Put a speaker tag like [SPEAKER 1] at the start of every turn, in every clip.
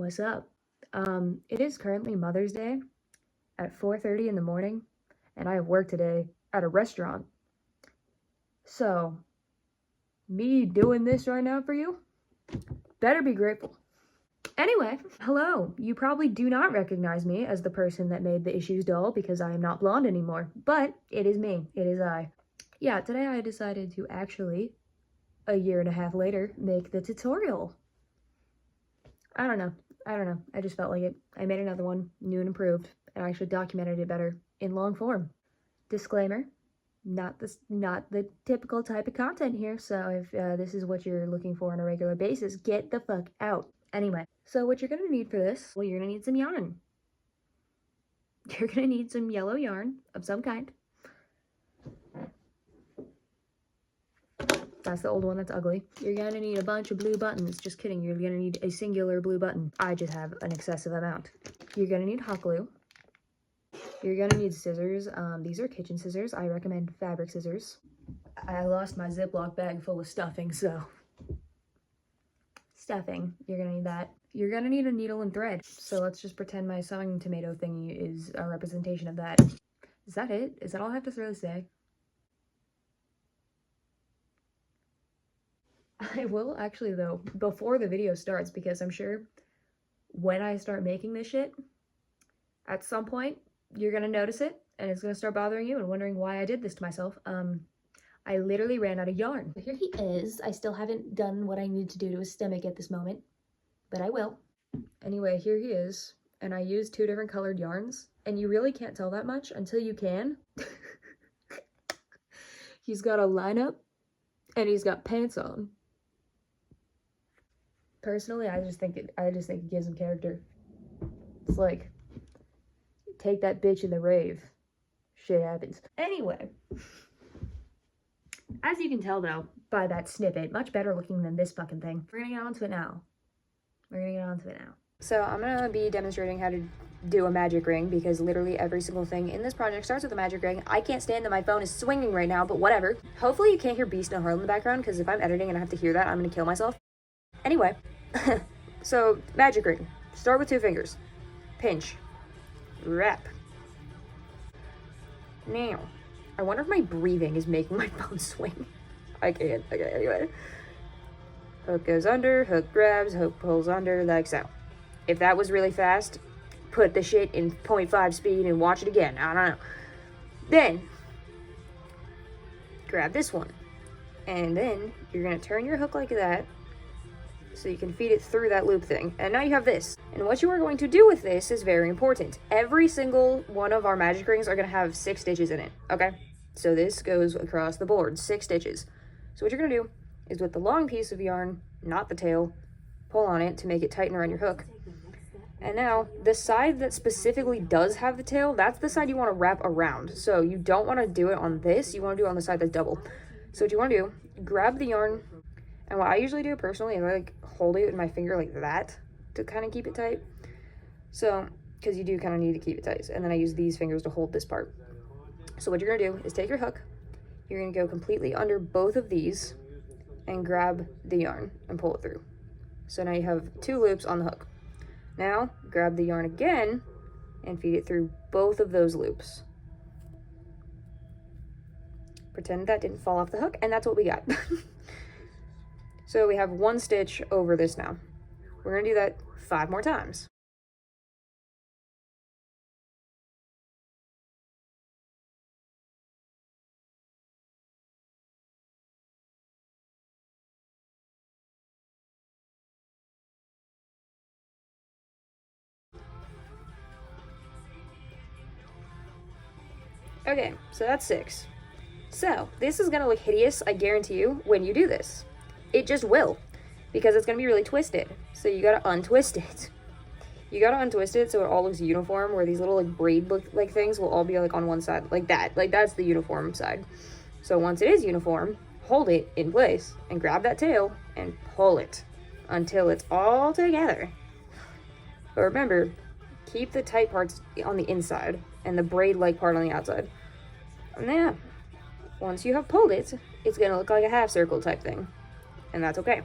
[SPEAKER 1] What's up? It is currently Mother's Day at 4:30 in the morning, and I have work today at a restaurant. So, me doing this right now for you, better be grateful. Anyway, hello. You probably do not recognize me as the person that made the issues doll because I am not blonde anymore, but it is me. It is I. Yeah, today I decided to actually, a year and a half later, make the tutorial. I don't know. I just felt like it. I made another one, new and improved, and I should documented it better in long form. Disclaimer, not the typical type of content here, so if this is what you're looking for on a regular basis, get the fuck out. Anyway, so what you're gonna need for this, well, you're gonna need some yarn. You're gonna need some yellow yarn of some kind. That's the old one that's ugly. You're gonna need a bunch of blue buttons. Just kidding, you're gonna need a singular blue button. I just have an excessive amount. You're gonna need hot glue. You're gonna need scissors. These are kitchen scissors. I recommend fabric scissors. I lost my Ziploc bag full of stuffing, so. Stuffing, you're gonna need that. You're gonna need a needle and thread. So let's just pretend my sewing tomato thingy is a representation of that. Is that it? Is that all I have to really say? I will actually though, before the video starts, because I'm sure when I start making this shit, at some point, you're gonna notice it, and it's gonna start bothering you and wondering why I did this to myself. I literally ran out of yarn. Here he is. I still haven't done what I need to do to his stomach at this moment, but I will. Anyway, here he is, and I used 2 different colored yarns, and you really can't tell that much until you can. He's got a lineup, and he's got pants on. Personally, I just think it gives him character. It's like, take that bitch in the rave. Shit happens. Anyway, as you can tell though, by that snippet, much better looking than this fucking thing. We're gonna get onto it now. So I'm gonna be demonstrating how to do a magic ring because literally every single thing in this project starts with a magic ring. I can't stand that my phone is swinging right now, but whatever. Hopefully you can't hear Beast in the Heart in the background because if I'm editing and I have to hear that, I'm gonna kill myself. Anyway, so magic ring. Start with 2 fingers. Pinch. Wrap. Now, I wonder if my breathing is making my phone swing. I can't. Okay, anyway. Hook goes under, hook grabs, hook pulls under, like so. If that was really fast, put the shit in 0.5 speed and watch it again. I don't know. Then, grab this one. And then, you're gonna turn your hook like that, so you can feed it through that loop thing. And now you have this. And what you are going to do with this is very important. Every single one of our magic rings are gonna have 6 stitches in it, okay? So this goes across the board, 6 stitches. So what you're gonna do is with the long piece of yarn, not the tail, pull on it to make it tighten around your hook. And now, the side that specifically does have the tail, that's the side you wanna wrap around. So you don't wanna do it on this, you wanna do it on the side that's double. So what you wanna do, grab the yarn, and what I usually do personally is I like hold it with my finger like that to kind of keep it tight. So, because you do kind of need to keep it tight. And then I use these fingers to hold this part. So what you're gonna do is take your hook, you're gonna go completely under both of these and grab the yarn and pull it through. So now you have 2 loops on the hook. Now, grab the yarn again and feed it through both of those loops. Pretend that didn't fall off the hook, and that's what we got. So we have 1 stitch over this now. We're gonna do that 5 more times. Okay, so that's 6. So this is gonna look hideous, I guarantee you, when you do this. It just will, because it's gonna be really twisted. So you gotta untwist it. You gotta untwist it so it all looks uniform, where these little like braid look like things will all be like on one side, like that. Like that's the uniform side. So once it is uniform, hold it in place and grab that tail and pull it until it's all together. But remember, keep the tight parts on the inside and the braid-like part on the outside. And yeah, once you have pulled it, it's gonna look like a half circle type thing. And that's okay.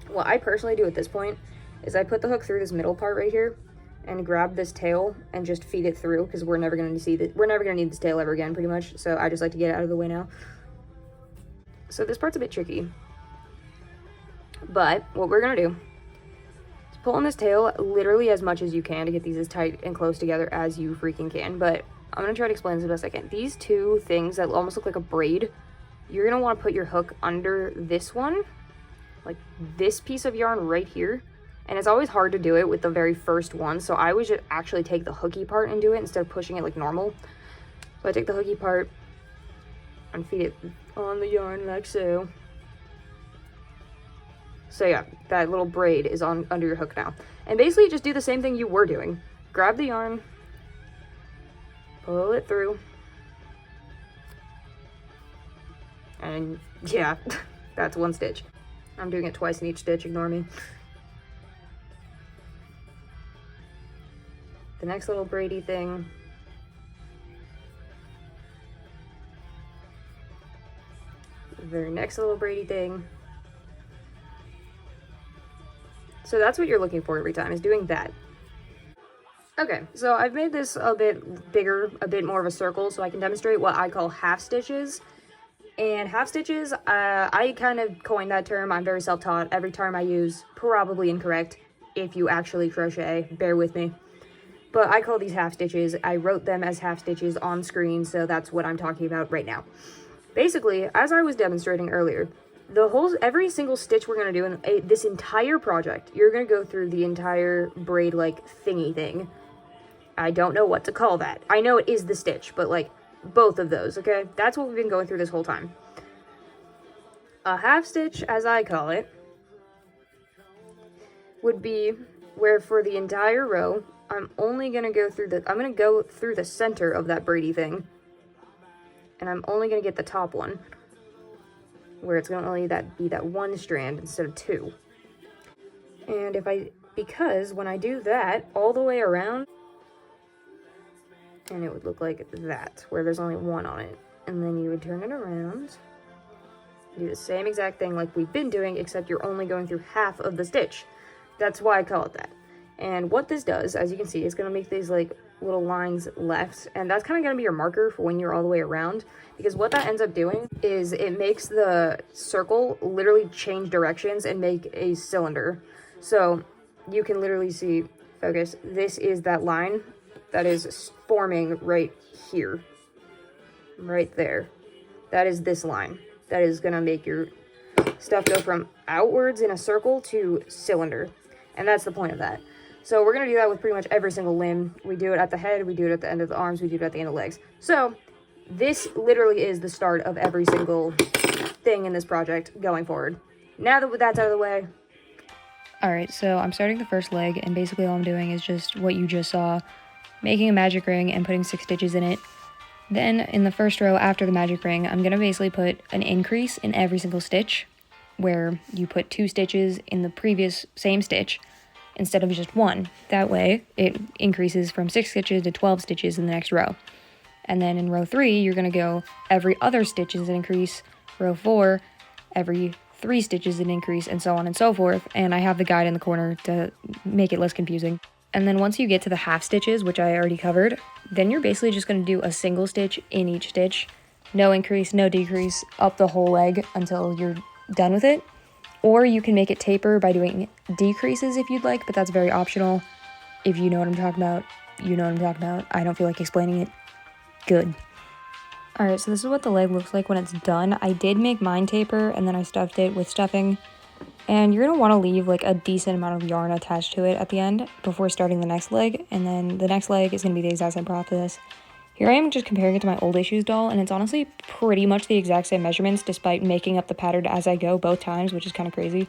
[SPEAKER 1] What I personally do at this point is I put the hook through this middle part right here and grab this tail and just feed it through, because we're never going to need this tail ever again, pretty much. So I just like to get it out of the way now. So this part's a bit tricky, but what we're going to do is pull on this tail literally as much as you can to get these as tight and close together as you freaking can. But I'm going to try to explain this the best I can. These two things that almost look like a braid, you're going to want to put your hook under this one, like this piece of yarn right here. And it's always hard to do it with the very first one, so I would just actually take the hooky part and do it instead of pushing it like normal. So I take the hooky part and feed it on the yarn like so. So yeah, that little braid is on under your hook now. And basically just do the same thing you were doing. Grab the yarn, pull it through, and yeah, that's one stitch. I'm doing it twice in each stitch, ignore me. The next little braidy thing. The very next little braidy thing. So that's what you're looking for every time, is doing that. Okay, so I've made this a bit bigger, a bit more of a circle, so I can demonstrate what I call half stitches. And half stitches, I kind of coined that term. I'm very self-taught. Every term I use, probably incorrect. If you actually crochet, bear with me. But I call these half stitches. I wrote them as half stitches on screen, so that's what I'm talking about right now. Basically, as I was demonstrating earlier, every single stitch we're going to do in this entire project, you're going to go through the entire braid-like thingy thing. I don't know what to call that. I know it is the stitch, but like both of those, okay? That's what we've been going through this whole time. A half stitch, as I call it, would be where for the entire row, I'm going to go through the center of that braidy thing, and I'm only going to get the top one, where it's going to only be that one strand instead of two. And because when I do that all the way around, and it would look like that, where there's only one on it, and then you would turn it around, do the same exact thing like we've been doing, except you're only going through half of the stitch. That's why I call it that. And what this does, as you can see, is going to make these like little lines left, and that's kind of going to be your marker for when you're all the way around, because what that ends up doing is it makes the circle literally change directions and make a cylinder. So you can literally see, focus, this is that line that is forming right here, right there. That is this line that is going to make your stuff go from outwards in a circle to cylinder, and that's the point of that. So we're going to do that with pretty much every single limb. We do it at the head, we do it at the end of the arms, we do it at the end of the legs. So this literally is the start of every single thing in this project going forward. Now that that's out of the way. Alright, so I'm starting the first leg, and basically all I'm doing is just what you just saw, making a magic ring and putting 6 stitches in it. Then in the first row after the magic ring, I'm going to basically put an increase in every single stitch, where you put 2 stitches in the previous same stitch, instead of just 1. That way, it increases from 6 stitches to 12 stitches in the next row. And then in row 3, you're going to go every other stitch is an increase, row 4, every 3 stitches an increase, and so on and so forth. And I have the guide in the corner to make it less confusing. And then once you get to the half stitches, which I already covered, then you're basically just going to do a single stitch in each stitch. No increase, no decrease, up the whole leg until you're done with it. Or you can make it taper by doing decreases if you'd like, but that's very optional. If you know what I'm talking about, you know what I'm talking about. I don't feel like explaining it. Good. Alright, so this is what the leg looks like when it's done. I did make mine taper, and then I stuffed it with stuffing. And you're going to want to leave like a decent amount of yarn attached to it at the end before starting the next leg. And then the next leg is going to be the exact same process. Here I am just comparing it to my old issues doll, and it's honestly pretty much the exact same measurements despite making up the pattern as I go both times, which is kind of crazy.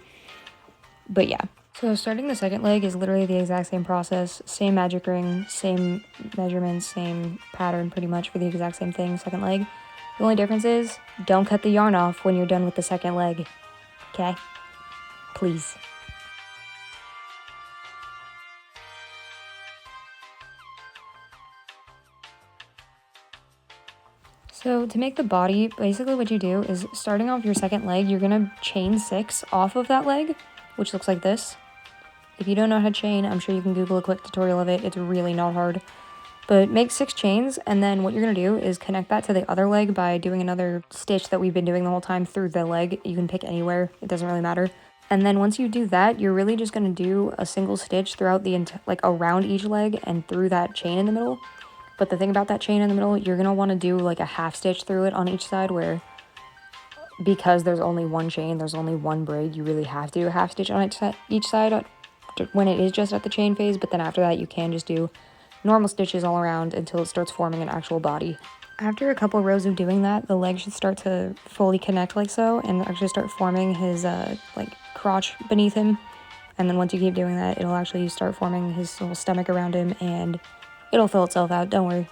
[SPEAKER 1] But yeah. So starting the second leg is literally the exact same process, same magic ring, same measurements, same pattern pretty much for the exact same thing, second leg. The only difference is don't cut the yarn off when you're done with the second leg, okay? Please. So to make the body, basically what you do is starting off your second leg, you're going to chain 6 off of that leg, which looks like this. If you don't know how to chain, I'm sure you can Google a quick tutorial of it. It's really not hard. But make 6 chains, and then what you're going to do is connect that to the other leg by doing another stitch that we've been doing the whole time through the leg. You can pick anywhere. It doesn't really matter. And then once you do that, you're really just going to do a single stitch throughout the like around each leg and through that chain in the middle. But the thing about that chain in the middle, you're going to want to do like a half stitch through it on each side, where because there's only one chain, there's only one braid, you really have to do a half stitch on each side when it is just at the chain phase. But then after that, you can just do normal stitches all around until it starts forming an actual body. After a couple rows of doing that, the leg should start to fully connect like so and actually start forming his like crotch beneath him. And then once you keep doing that, it'll actually start forming his little stomach around him, and it'll fill itself out, don't worry.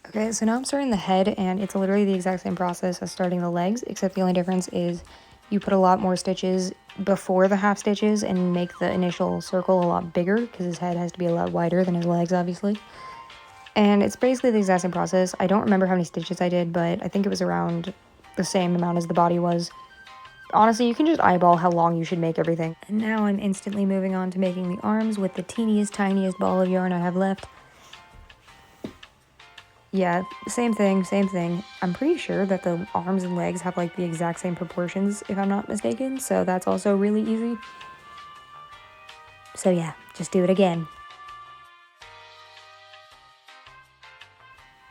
[SPEAKER 1] Okay, so now I'm starting the head, and it's literally the exact same process as starting the legs, except the only difference is you put a lot more stitches before the half stitches and make the initial circle a lot bigger, because his head has to be a lot wider than his legs, obviously. And it's basically the exact same process. I don't remember how many stitches I did, but I think it was around the same amount as the body was. Honestly, you can just eyeball how long you should make everything. And now I'm instantly moving on to making the arms with the teeniest, tiniest ball of yarn I have left. Yeah, same thing, same thing. I'm pretty sure that the arms and legs have like the exact same proportions, if I'm not mistaken, so that's also really easy. So yeah, just do it again.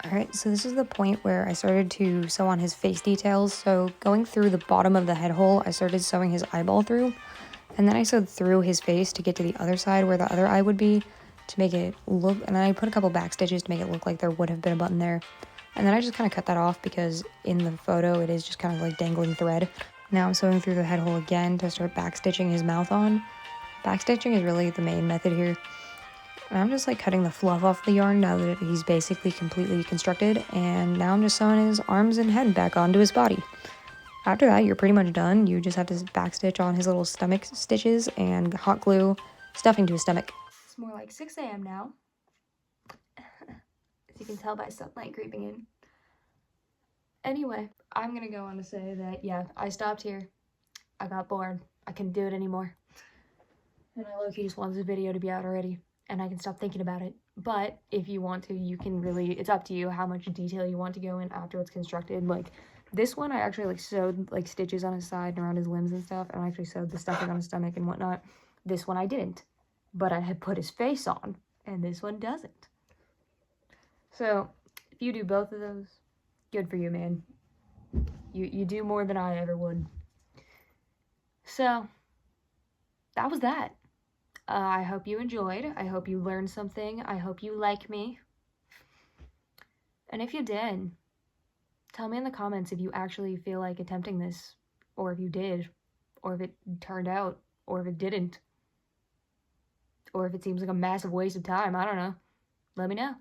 [SPEAKER 1] Alright, so this is the point where I started to sew on his face details. So going through the bottom of the head hole, I started sewing his eyeball through, and then I sewed through his face to get to the other side where the other eye would be, to make it look, and then I put a couple back stitches to make it look like there would have been a button there. And then I just kind of cut that off because in the photo it is just kind of like dangling thread. Now I'm sewing through the head hole again to start back stitching his mouth on. Back stitching is really the main method here. And I'm just like cutting the fluff off the yarn now that he's basically completely constructed, and now I'm just sewing his arms and head back onto his body. After that, you're pretty much done. You just have to back stitch on his little stomach stitches and hot glue stuffing to his stomach. It's more like 6 a.m. now, as you can tell by sunlight creeping in. Anyway, I'm gonna go on to say that, yeah, I stopped here. I got bored. I couldn't do it anymore. And I low-key just want this video to be out already, and I can stop thinking about it. But if you want to, you can really, it's up to you how much detail you want to go in after it's constructed. Like, this one I actually like sewed like stitches on his side and around his limbs and stuff, and I actually sewed the stuffing on his stomach and whatnot. This one I didn't, but I had put his face on, and this one doesn't. So if you do both of those, good for you, man. You do more than I ever would. So that was that. I hope you enjoyed. I hope you learned something. I hope you like me. And if you did, tell me in the comments if you actually feel like attempting this, or if you did, or if it turned out, or if it didn't, or if it seems like a massive waste of time. I don't know. Let me know.